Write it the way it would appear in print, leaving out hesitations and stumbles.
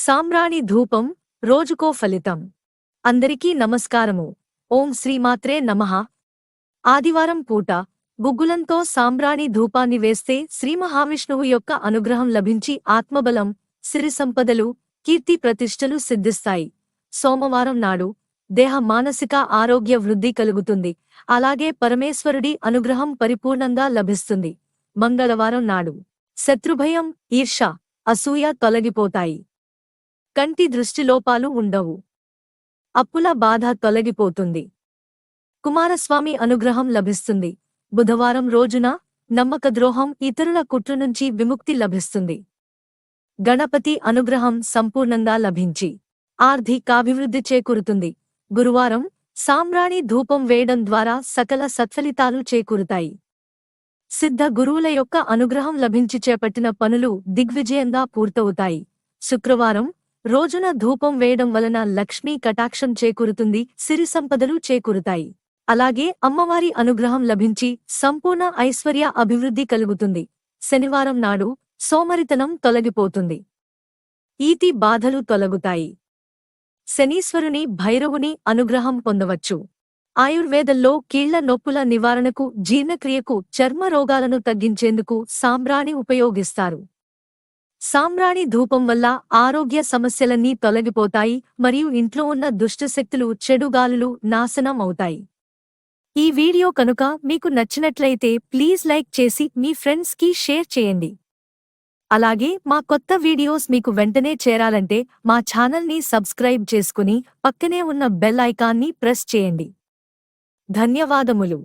సాంబ్రాణి ధూపం రోజుకో ఫలితం. అందరికీ నమస్కారము. ఓం శ్రీమాత్రే నమః. ఆదివారం పూట గుగ్గులంతో సాంబ్రాణి ధూపాన్ని వేస్తే శ్రీమహావిష్ణువు యొక్క అనుగ్రహం లభించి ఆత్మబలం, సిరి సంపదలు, కీర్తి ప్రతిష్టలు సిద్ధిస్తాయి. సోమవారం నాడు దేహ మానసిక ఆరోగ్య వృద్ధి కలుగుతుంది. అలాగే పరమేశ్వరుడి అనుగ్రహం పరిపూర్ణంగా లభిస్తుంది. మంగళవారం నాడు శత్రుభయం, ఈర్ష్య, అసూయ తొలగిపోతాయి. కంటి దృష్టిలోపాలు ఉండవు. అప్పుల బాధ తొలగిపోతుంది. కుమారస్వామి అనుగ్రహం లభిస్తుంది. బుధవారం రోజున నమ్మకద్రోహం, ఇతరుల కుట్ర నుంచి విముక్తి లభిస్తుంది. గణపతి అనుగ్రహం సంపూర్ణంగా లభించి ఆర్థికాభివృద్ధి చేకూరుతుంది. గురువారం సాంబ్రాణి ధూపం వేయడం ద్వారా సకల సత్ఫలితాలు చేకూరుతాయి. సిద్ధ గురువుల యొక్క అనుగ్రహం లభించి చేపట్టిన పనులు దిగ్విజయంగా పూర్తవుతాయి. శుక్రవారం రోజున ధూపం వేయడం వలన లక్ష్మీ కటాక్షం చేకూరుతుంది, సిరి సంపదలు చేకూరుతాయి. అలాగే అమ్మవారి అనుగ్రహం లభించి సంపూర్ణ ఐశ్వర్య అభివృద్ధి కలుగుతుంది. శనివారం నాడు సోమరితనం తొలగిపోతుంది. ఈతి బాధలు తొలగుతాయి. శనీశ్వరుని, భైరవుని అనుగ్రహం పొందవచ్చు. ఆయుర్వేదంలో కీళ్ల నొప్పుల నివారణకు, జీర్ణక్రియకు, చర్మ రోగాలను తగ్గించేందుకు సాంబ్రాణి ఉపయోగిస్తారు. సాంబ్రాణి ధూపం వల్ల ఆరోగ్య సమస్యలన్నీ తొలగిపోతాయి మరియు ఇంట్లో ఉన్న దుష్టశక్తులు, చెడుగాలులు నాశనం అవుతాయి. ఈ వీడియో కనుక మీకు నచ్చినట్లయితే ప్లీజ్ లైక్ చేసి మీ ఫ్రెండ్స్ కి షేర్ చేయండి. అలాగే మా కొత్త వీడియోస్ మీకు వెంటనే చేరాలంటే మా ఛానల్ని సబ్స్క్రైబ్ చేసుకుని పక్కనే ఉన్న బెల్ ఐకాన్ని ప్రెస్ చేయండి. ధన్యవాదములు.